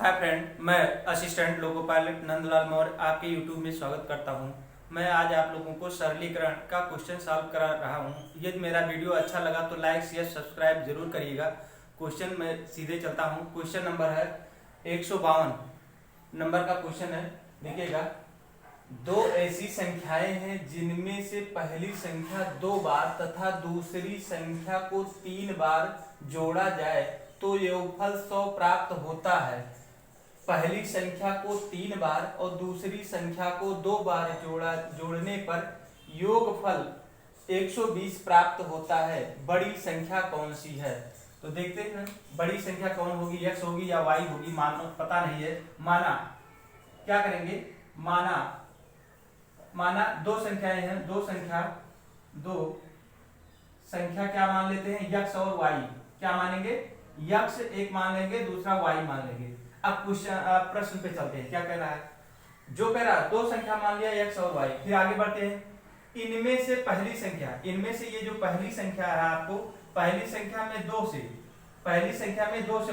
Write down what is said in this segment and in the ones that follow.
Hi friend, मैं assistant loco pilot Nandlal Maurya आपके YouTube में स्वागत करता हूं। मैं आज आप लोगों को सरलीकरण का क्वेश्चन सॉल्व करा रहा हूं। यदि मेरा वीडियो अच्छा लगा तो लाइक शेयर सब्सक्राइब जरूर करिएगा। क्वेश्चन में सीधे चलता हूं। क्वेश्चन नंबर है 152 नंबर का क्वेश्चन है। देखिएगा, दो ऐसी संख्याएं हैं जिनमें से पहली संख्या 2 बार तथा दूसरी संख्या को 3 बार जोड़ा जाए तो योगफल 100 प्राप्त होता है। पहली संख्या को 3 बार और दूसरी संख्या को 2 बार जोड़ने पर योगफल 120 प्राप्त होता है। बड़ी संख्या कौन सी है? तो देखते हैं बड़ी संख्या कौन होगी, x होगी या y होगी। मानो पता नहीं है। माना क्या करेंगे, माना दो संख्याएं हैं, दो संख्या क्या मान लेते हैं, x और y। क्या मानेंगे, x एक मान लेंगे, दूसरा y मान लेंगे। अब प्रश्न पे चलते हैं। क्या कह रहा है, जो कह रहा है दो संख्या मान लिया x और y। फिर आगे बढ़ते हैं। इनमें से पहली संख्या, इनमें से ये जो पहली संख्या है, आपको पहली संख्या में 2 से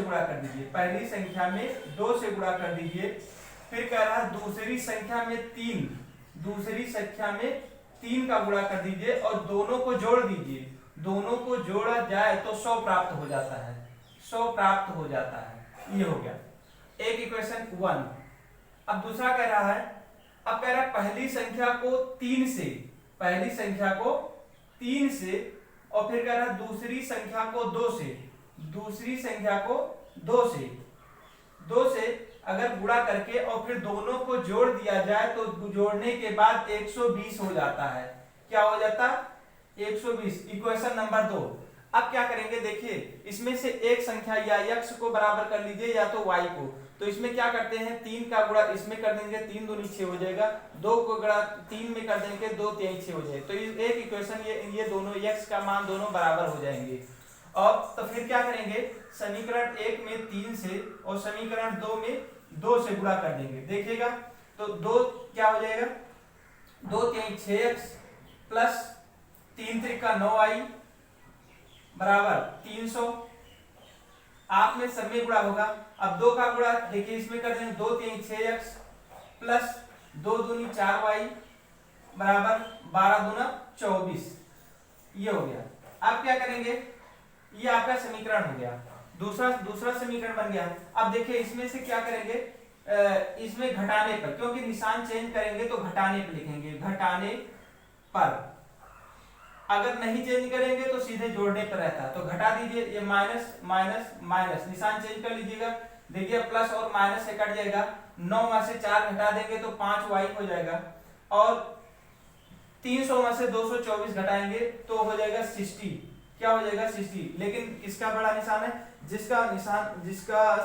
गुणा कर दीजिए। पहली संख्या में 2 से गुणा कर दीजिए। फिर कह रहा है दूसरी संख्या में 3 का गुणा कर दीजिए और दोनों को जोड़ दीजिए। दोनों को जोड़ा जाए तो 100 प्राप्त हो जाता है। 100 प्राप्त हो जाता है। ये हो गया एक इक्वेशन 1। अब दूसरा कह रहा है, अब कह रहा है पहली संख्या को 3 से और फिर कह रहा है दूसरी संख्या को 2 से अगर गुणा करके और फिर दोनों को जोड़ दिया जाए तो जोड़ने के बाद 120 हो जाता है। क्या हो जाता, 120। Equation number 2। अब क्या करेंगे, देखिए इसमें से एक संख्या या x को बराबर कर लीजिए या तो y को। तो इसमें क्या करते हैं, 3 का गुणा इसमें कर देंगे, 3 दूनी 6 हो जाएगा। 2 को गुणा 3 में कर देंगे, 2 3 6 हो जाएगा। तो एक इक्वेशन ये दोनों x का मान दोनों बराबर हो जाएंगे। और तो फिर क्या करेंगे, समीकरण 1 में 3 से और समीकरण 2 में 2 से गुणा कर देंगे। देखिएगा तो 2 क्या हो जाएगा, 2 3 6x प्लस 3 त्रिका 9y बराबर 300। आप में सब में गुणा होगा। अब 2 का गुणा देखिए इसमें कर देंगे, 2 3 6x प्लस 2 दूनी 4y बराबर 12 दूना 24। ये हो गया। अब क्या करेंगे, ये आपका समीकरण हो गया। दूसरा समीकरण बन गया। अब देखिए इसमें से क्या करेंगे, इसमें घटाने पर, क्योंकि निशान चेंज करेंगे तो घटाने पर लिखेंगे। घटाने पर अगर नहीं चेंज करेंगे तो सीधे जोड़ने पर रहता है। तो घटा दीजिए, ये माइनस माइनस माइनस, निशान चेंज कर लीजिएगा। देखिए प्लस और माइनस से कट जाएगा। 9 में से 4 घटा देंगे तो 5y हो जाएगा। और 300 में से 224 घटाएंगे तो हो जाएगा 60। क्या हो जाएगा, 60। लेकिन किसका बड़ा निशान है, जिसका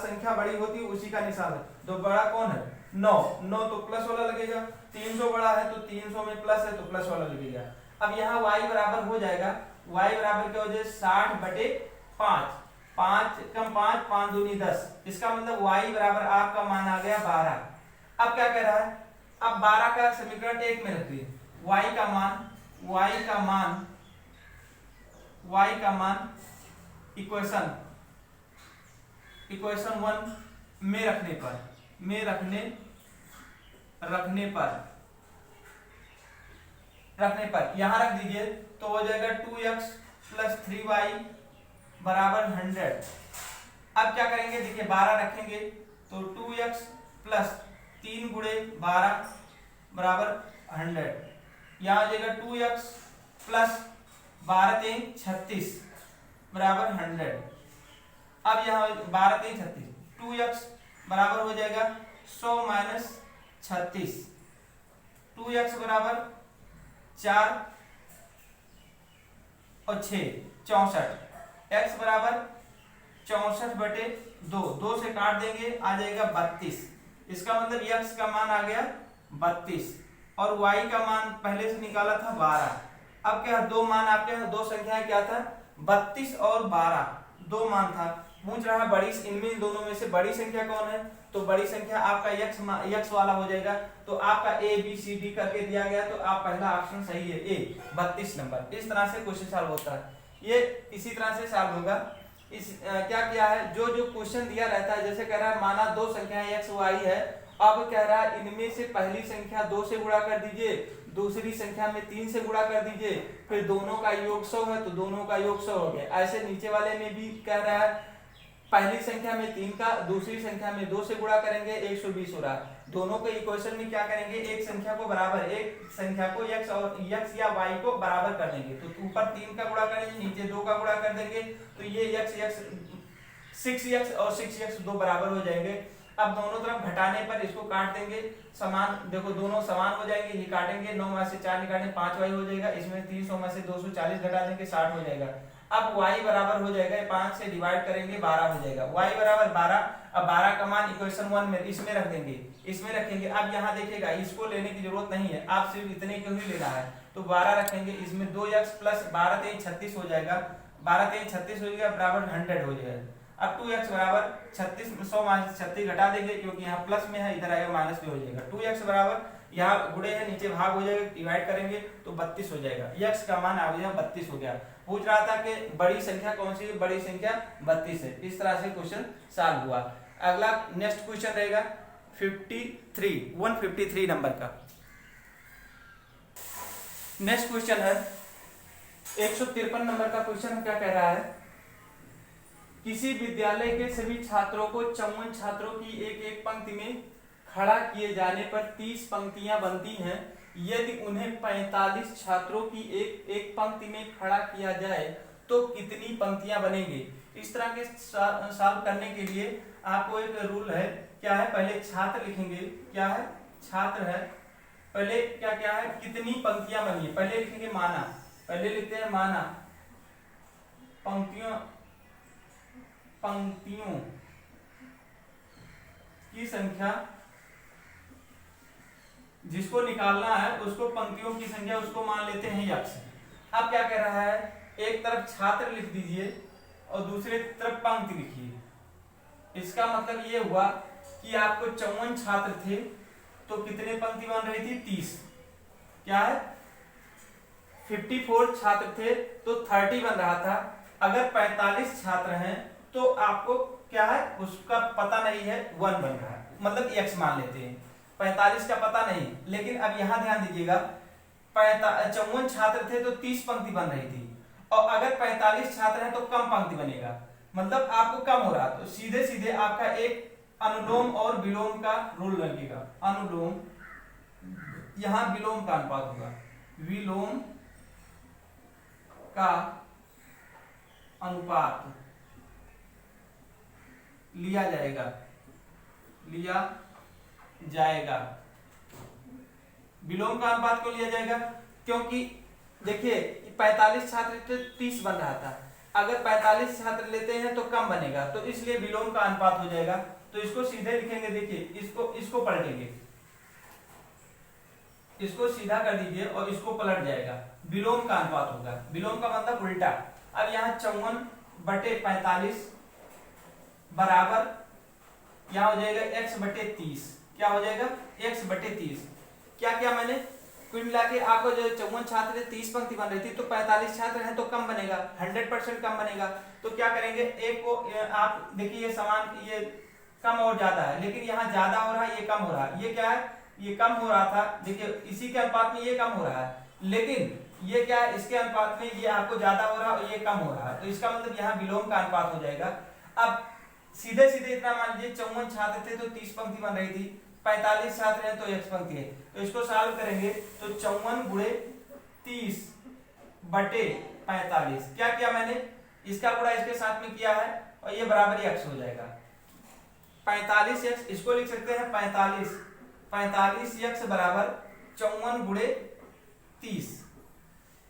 संख्या बड़ी होती है उसी का निशान है। तो बड़ा कौन है, 9 तो प्लस वाला लगेगा। 300 बड़ा है तो 300 में प्लस है तो प्लस वाला लगेगा। अब यहाँ y बराबर हो जाएगा, y बराबर क्या हो जाएगा, 60/5। 5 कम 5 5 दूनी 10। इसका मतलब y बराबर आपका मान आ गया 12। अब क्या कह रहा है, अब 12 का समीकरण 1 में रखिए। y का मान इक्वेशन 1 में रखने पर यहां रख दीजिए तो हो जाएगा 2x प्लस 3y बराबर 100। अब क्या करेंगे, देखिए 12 रखेंगे तो 2x प्लस 3 गुणे 12 बराबर 100। यहां हो जाएगा 2x प्लस 12 3 36 बराबर 100। अब यहाँ 12 3 36, 2x बराबर हो जाएगा 100 माइनस 36। 2x बराबर 4 और 6 64। x बराबर 64/2, 2 से काट देंगे आ जाएगा 32। इसका मतलब x का मान आ गया 32 और y का मान पहले से निकाला था 12। अब क्या, दो मान आपके दो संख्याएं क्या था, 32 और 12, दो मान था। पूछ रहा है बड़ी, इनमें दोनों में से बड़ी संख्या कौन है। तो बड़ी संख्या आपका x वाला हो जाएगा। तो आपका a b c d करके दिया गया तो आप पहला ऑप्शन सही है, a 32 नंबर। इस तरह से क्वेश्चन सॉल्व होता है। ये इसी तरह से सॉल्व होगा। क्या किया है, जो जो क्वेश्चन दिया रहता है, जैसे कह रहा है माना दो संख्याएं x y है, अब कह रहा है इनमें से पहली संख्या 2 से गुणा कर दीजिए, दूसरी संख्या में 3 से गुणा कर दीजिए, फिर दोनों का योग 100 है तो दोनों का योग 100 हो गया। ऐसे नीचे वाले में भी कह रहा है पहली संख्या में 3 का, दूसरी संख्या में 2 से गुणा करेंगे 120 हो रहा है। दोनों के इक्वेशन में क्या करेंगे, एक संख्या को बराबर, एक संख्या को x और x या y को बराबर कर देंगे, तो ऊपर 3 का गुणा करेंगे, नीचे 2 का गुणा कर देंगे, तो ये x 6x और 6x दो बराबर हो जाएंगे। अब दोनों तरफ घटाने पर इसको काट देंगे, समान, देखो दोनों समान हो जाएंगे, ये काटेंगे, 9 में से 4 निकालेंगे 5y हो जाएगा, इसमें 300 में से 240 घटा देंगे 60 हो जाएगा। अब y बराबर हो जाएगा, 5 से डिवाइड करेंगे 12 हो जाएगा, y बराबर 12। अब 12 का मान इक्वेशन 1 में इसमें रख देंगे, इसमें रखेंगे। अब यहाँ देखिएगा इसको लेने की जरूरत नहीं है, आप सिर्फ इतने को ही लेना है, तो 12 रखेंगे, इसमें 2x प्लस 12 3 36 हो जाएगा, 12 3 36 हो जाएगा बराबर 100 हो जाएगा। अब 2x बराबर 36, 100 में 36 घटा देंगे क्योंकि यहाँ प्लस में है, इधर आएगा माइनस में हो जाएगा। 2x बराबर यहाँ गुणे है, नीचे भाग हो जाएगा, डिवाइड करेंगे तो 32 हो जाएगा। x का मान आ गया 32 हो गया। पूछ रहा था कि बड़ी संख्या कौन सी है, बड़ी संख्या 32 है। इस तरह से क्वेश्चन सॉल्व हुआ। अगला नेक्स्ट क्वेश्चन रहेगा 153 नंबर का। नेक्स्ट क्वेश्चन है 153 नंबर का क्वेश्चन। क्या कह रहा है, किसी विद्यालय के सभी छात्रों को 54 छात्रों की एक एक पंक्ति में खड़ा किए जाने पर 30 पंक्तियां बनती हैं। यदि उन्हें 45 छात्रों की एक एक पंक्ति में खड़ा किया जाए तो कितनी पंक्तियां बनेंगी। इस तरह के सॉल्व करने के लिए आपको एक रूल है, क्या है, पहले छात्र लिखेंगे, क्या है, छात्र है, पहले क्या क्या है, कितनी पंक्तियां बनी है, पहले लिखेंगे माना, पहले लिखते हैं माना, पंक्तियों की संख्या, जिसको निकालना है उसको पंक्तियों की संख्या उसको मान लेते हैं x। अब क्या कह रहा है, एक तरफ छात्र लिख दीजिए और दूसरे तरफ पंक्ति लिखिए। इसका मतलब ये हुआ कि आपको 54 छात्र थे तो कितने पंक्ति बन रही थी, 30। क्या है, 54 छात्र थे तो 30 बन रहा था। अगर 45 छात्र हैं तो आपको क्या है, उसका पता नहीं है, 1 बन रहा है, मतलब x मान लेते हैं। 45 का पता नहीं, लेकिन अब यहां ध्यान दीजिएगा, 54 छात्र थे तो 30 पंक्ति बन रही थी, और अगर 45 छात्र हैं तो कम पंक्ति बनेगा, मतलब आपको कम हो रहा, तो सीधे सीधे आपका एक अनुलोम और विलोम का रूल लगेगा। अनुलोम, यहां विलोम का अनुपात होगा, विलोम का अनुपात लिया जाएगा। विलोम का अनुपात क्यों लिया जाएगा, क्योंकि देखिए 45 छात्र थे 30 बन रहा था, अगर 45 छात्र लेते हैं तो कम बनेगा, तो इसलिए विलोम का अनुपात हो जाएगा। तो इसको सीधे लिखेंगे, देखिए इसको पलटेंगे, इसको सीधा कर दीजिए और इसको पलट जाएगा, विलोम का अनुपात होगा। विलोम का मतलब उल्टा। अब यहाँ 54/45 बराबर यहाँ हो जाएगा x/30। क्या हो जाएगा, x/30। क्या मैंने कुल मिला के आपको जो 54 छात्र 30 पंक्ति बन रही थी, तो 45 छात्र हैं तो कम बनेगा, 100% कम बनेगा। तो क्या करेंगे, एक को आप देखिए ये समान, ये कम और ज्यादा है, लेकिन यहाँ ज्यादा हो रहा है, ये कम हो रहा है। ये क्या है, ये कम हो रहा था, देखिए इसी के अनुपात में ये कम हो रहा है, लेकिन ये क्या है, इसके अनुपात में ये आपको ज्यादा हो रहा है और ये कम हो रहा है, तो इसका मतलब यहाँ विलोम का अनुपात हो जाएगा। अब सीधे सीधे इतना मान लीजिए, 54 छात्र थे तो 30 पंक्ति बन रही थी, 45 छात्र हैं तो x पंक्ति है, तो इसको सॉल्व करेंगे तो 54 गुणे 30/45। क्या किया मैंने, इसका गुणा इसके साथ में किया है और ये बराबर x हो जाएगा। 45x, इसको लिख सकते हैं 45x बराबर 54 गुणे 30।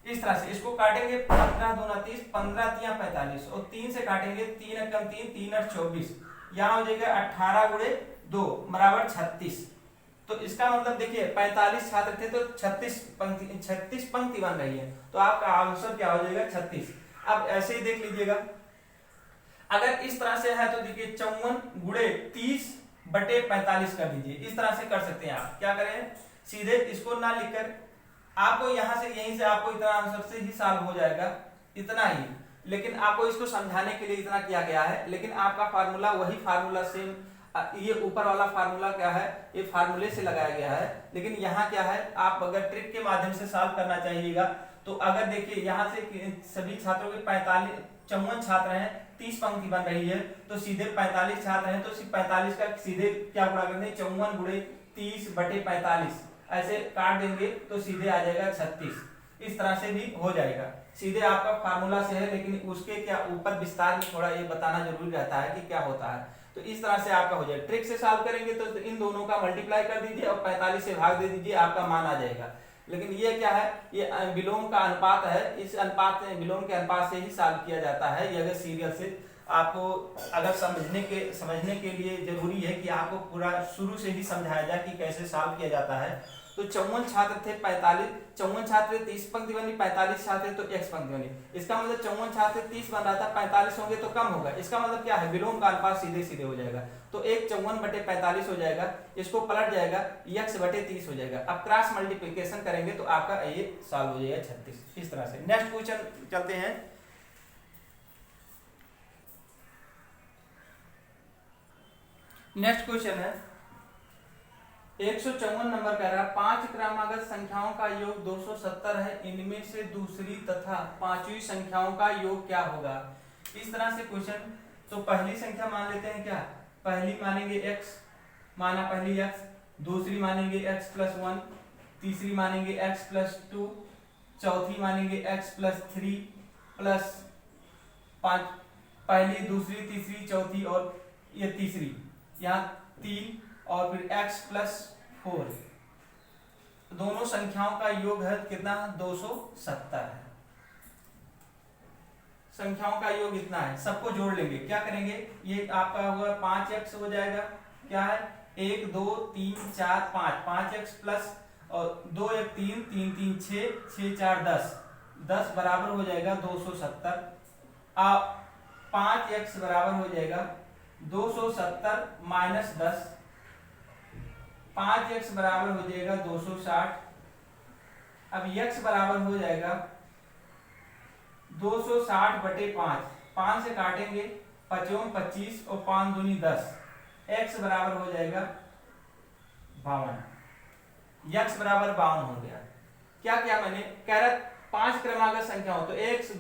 इस तरह से इसको काटेंगे, 15 दूना 30, 15 तिया 45 और 3 से काटेंगे, 3 एकम 3, 3 8 24, यहाँ हो जाएगा 18 गुणे 2 बराबर 36। तो इसका मतलब देखिए 45 छात्र थे तो 36 पंक्ति बन रही है, तो आपका आंसर क्या हो जाएगा, 36। अब ऐसे ही देख लीजिएगा, अगर इस तरह से है तो देखिए 54 गुणे 30/45 कर दीजिए। इस तरह से कर सकते हैं आप। क्या करें, सीधे इसको ना लिखकर आपको यहां से, यहीं से आपको इतना आंसर से ही सॉल्व हो जाएगा, इतना ही। लेकिन आपको इसको समझाने के लिए इतना किया गया है, लेकिन आपका फार्मूला वही फार्मूला सेम, ये ऊपर वाला फार्मूला क्या है, ये फार्मूले से लगाया गया है। लेकिन यहाँ क्या है, आप अगर ट्रिक के माध्यम से सॉल्व करना चाहिएगा तो अगर देखिए यहाँ से सभी छात्रों के 54 छात्र हैं, 30 पंक्ति बन रही है, तो सीधे 45 छात्र हैं, तो 45 का सीधे क्या गुणा कर देंगे, 54 गुणे 30/45 ऐसे काट देंगे तो सीधे आ जाएगा 36। इस तरह से भी हो जाएगा, सीधे आपका फार्मूला से है, लेकिन उसके क्या ऊपर विस्तार में थोड़ा ये बताना जरूरी रहता है कि क्या होता है। तो इस तरह से आपका हो जाएगा। ट्रिक से सॉल्व करेंगे तो इन दोनों का मल्टीप्लाई कर दीजिए और 45 से भाग दे दीजिए, आपका मान आ जाएगा। लेकिन ये क्या है, ये विलोम का अनुपात है, इस अनुपात विलोम के अनुपात से ही सॉल्व किया जाता है। ये अगर सीरियल से आपको अगर समझने के लिए जरूरी है कि आपको पूरा शुरू से ही समझाया जाए कि कैसे सॉल्व किया जाता है। तो 54 छात्र थे, 54 छात्र 30 पंक्ति बनी, 45 छात्र तो x पंक्ति बनी। इसका मतलब 54 छात्र 30 बन रहा था, 45 होंगे तो कम होगा। इसका मतलब क्या है, विलोम का अनुपात सीधे सीधे हो जाएगा। तो 1/54/45 हो जाएगा, इसको पलट जाएगा, x/30 हो जाएगा। अब क्रॉस मल्टीप्लिकेशन करेंगे तो आपका ये सॉल्व हो जाएगा 36। इस तरह से नेक्स्ट क्वेश्चन चलते हैं। नेक्स्ट क्वेश्चन है 154 नंबर कह रहा है, 5 क्रमागत संख्याओं का योग 270 है, इनमें से दूसरी तथा पांचवी संख्याओं का योग क्या होगा। इस तरह से क्वेश्चन। तो पहली संख्या मान लेते हैं, क्या पहली मानेंगे x, माना पहली x, दूसरी मानेंगे x+1, तीसरी मानेंगे x+2, चौथी मानेंगे x+3 प्लस 5, पहली दूसरी तीसरी चौथी और ये तीसरी, यहाँ 3 और फिर x+4, दोनों संख्याओं का योग है कितना, 270 है। संख्याओं का योग इतना है, सबको जोड़ लेंगे। क्या करेंगे, ये आपका होगा 5x हो जाएगा, क्या है 1 2 3 4 5, 5x प्लस और 2 1 3 3 3 6 6 4 10 बराबर हो जाएगा 270। अब 5x बराबर हो जाएगा 270 माइनस 10, 5x बराबर हो जाएगा 260। अब x बराबर हो जाएगा 260/5, 5 से काटेंगे 5 25 और 5 दूनी 10, x बराबर हो जाएगा 52, x बराबर 52 हो गया। क्या क्या मैंने कह रहा 5 क्रमागत संख्या हो तो 1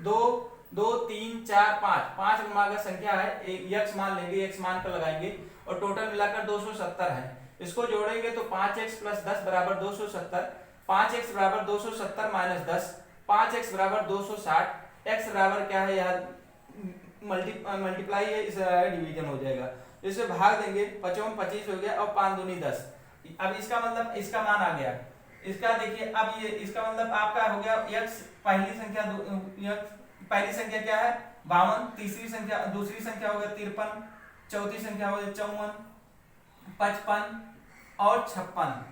2 2 3 4 5 क्रमागत संख्या है, x मान लेंगे, x मान पर लगाएंगे और टोटल मिलाकर 270 है। इसको जोड़ेंगे तो 5x + 10 बराबर 270, 5x बराबर 270 माइनस 10, 5x बराबर 260, x बराबर क्या है यार मल्टीप्लाई है, इस डिवीजन हो जाएगा। इसे भाग देंगे, 5 25 हो गया और 5 दूनी 10। अब इसका मतलब इसका मान आ गया। इसका देखिए, अब ये इसका मतलब आपका हो गया x, पहली संख्या क्या है 52, दूसरी संख्या हो गया 53, चौथी संख्या हो गया 54, 55 और 56।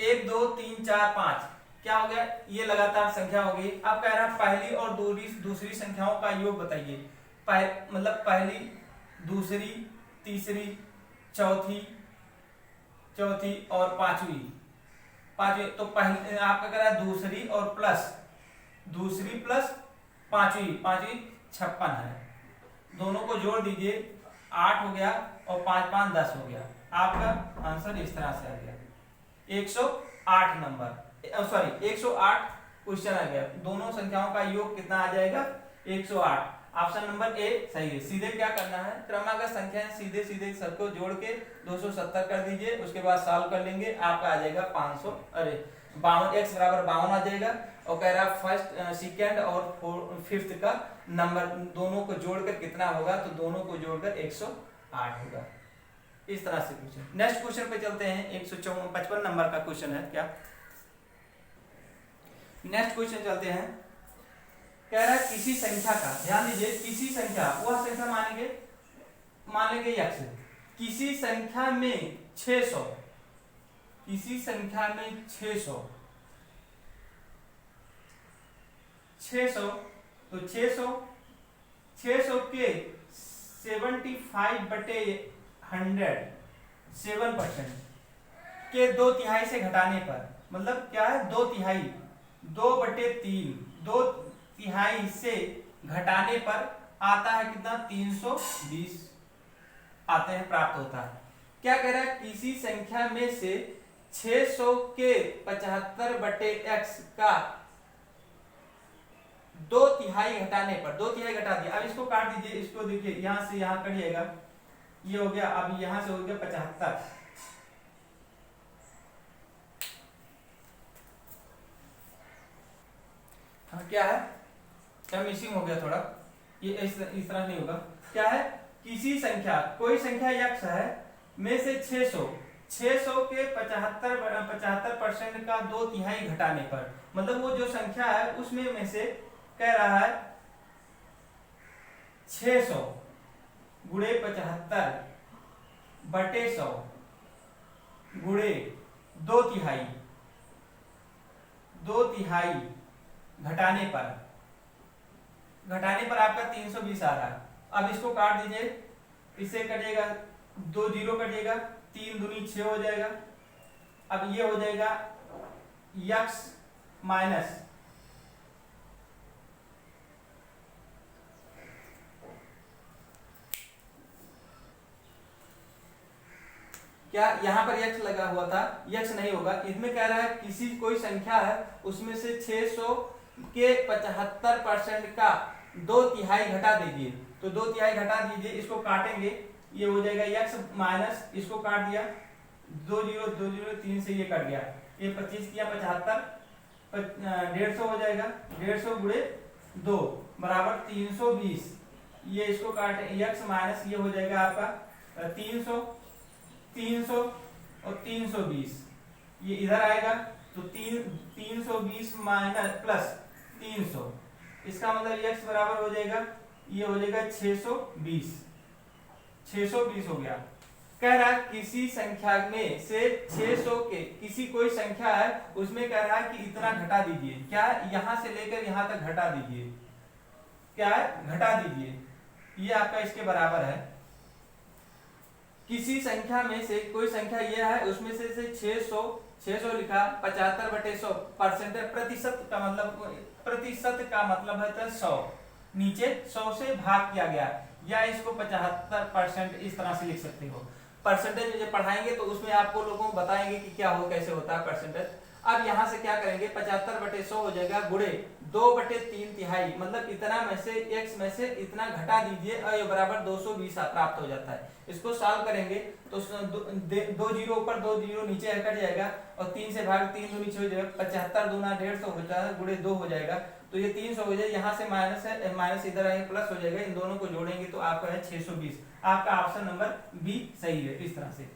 1 2 3 4 5 क्या हो गया, ये लगातार संख्या हो गई। अब कह रहा है पहली और दूसरी संख्याओं का योग बताइए। मतलब पहली, दूसरी, तीसरी, चौथी और पांचवी। तो पहले आपका कह रहा है दूसरी प्लस पांचवी 56 है। दोनों को जोड़ दीजिए, 8 हो गया और 5 5 10 हो गया। आपका आंसर इस तरह से आ गया 108 नंबर, सॉरी 108 क्वेश्चन आ गया। दोनों संख्याओं का योग कितना आ जाएगा 108। ऑप्शन नंबर ए सही है। सीधे क्या करना है, क्रमागत संख्या है, सीधे सबको जोड़ के 270 कर दीजिए, उसके बाद सॉल्व कर लेंगे, आपका आ जाएगा 52, x बराबर 52 आ जाएगा। और कह रहा फर्स्ट सेकंड और फिफ्थ का नंबर दोनों को जोड़कर कितना होगा, तो दोनों को जोड़कर 108 होगा। इस तरह से क्वेश्चन। नेक्स्ट क्वेश्चन पे चलते हैं, 155 नंबर का क्वेश्चन है। क्या नेक्स्ट क्वेश्चन चलते हैं। कह रहा है किसी संख्या का, ध्यान दीजिए, किसी संख्या, वह संख्या मान लेंगे x, किसी संख्या में 600, किसी संख्या में 600 तो 600 के 75/100 7% के 2/3 से घटाने पर, मतलब क्या है 2/3, 2/3, 2 तिहाई हिस्से घटाने पर आता है कितना 320 आते हैं, प्राप्त होता है। क्या कह रहा है, किसी संख्या में से 600 के 75/x का 2/3 घटाने पर, 2/3 घटा दिया, अब इसको काट दीजिए, इसको देखिए यहां से यहां कट जाएगा, ये हो गया, अब यहां से हो गया 75, हाँ क्या है, क्या मिसिंग हो गया थोड़ा, ये इस तरह नहीं होगा। क्या है, किसी संख्या, कोई संख्या x है में से 600 के 75% का 2/3 घटाने पर, मतलब वो जो संख्या है उसमें में से कह रहा है 600 गुणे 75/100 गुणे 2/3 घटाने पर आपका 320 आ रहा है। अब इसको काट दीजिए, इससे कटिएगा 2 जीरो कटिएगा, 3 दूनी 6 हो जाएगा। अब ये हो जाएगा x माइनस क्या, यहां पर x लगा हुआ था, x नहीं होगा, इसमें कह रहा है किसी कोई संख्या है उसमें से 600 के 75% का 2/3 घटा दीजिए, तो 2/3 घटा दीजिए, इसको काटेंगे, ये हो जाएगा x माइनस, इसको काट दिया 2 जीरो 3 से ये कट गया, ये 25 किया 75, 150 हो जाएगा, 150 गुणे 2 बराबर 320, ये इसको काटे x माइनस, ये हो जाएगा आपका 300 और 320, ये इधर आएगा तो 320 माइनस प्लस 300, इसका मतलब x बराबर हो जाएगा, ये हो जाएगा 620 हो गया। कह रहा है किसी संख्या में से 600 के, किसी कोई संख्या है उसमें कह रहा है कि इतना घटा दीजिए, क्या यहां से लेकर यहां तक घटा दीजिए, क्या है, घटा दीजिए, ये आपका इसके बराबर है। किसी संख्या में से कोई संख्या यह है उसमें से 600 लिखा, 75/100 परसेंटेज, प्रतिशत का मतलब है 100, नीचे 100 से भाग किया गया, या इसको 75% इस तरह से लिख सकते हो। परसेंटेज जब पढ़ाएंगे तो उसमें आपको लोगों को बताएंगे कि क्या हो, कैसे होता है परसेंटेज। अब यहां से क्या करेंगे, 75/100 हो जाएगा गुणे 2/3, मतलब इतना में से x में से इतना घटा दीजिए और ये बराबर 220 प्राप्त हो जाता है। इसको सॉल्व करेंगे तो 2 जीरो ऊपर 2 जीरो नीचे कट जाएगा और 3 से भाग 3 दूनी 6 हो जाएगा, 75 दूना 150 होता है, गुणे 2 हो जाएगा, तो ये 300 हो जाएगा, यहाँ से माइनस है, माइनस इधर आएगा प्लस हो जाएगा, इन दोनों को जोड़ेंगे तो आपका है 620। आपका ऑप्शन नंबर बी सही है। इस तरह से,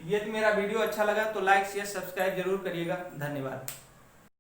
ये मेरा वीडियो अच्छा लगा तो लाइक शेयर सब्सक्राइब जरूर करिएगा। धन्यवाद।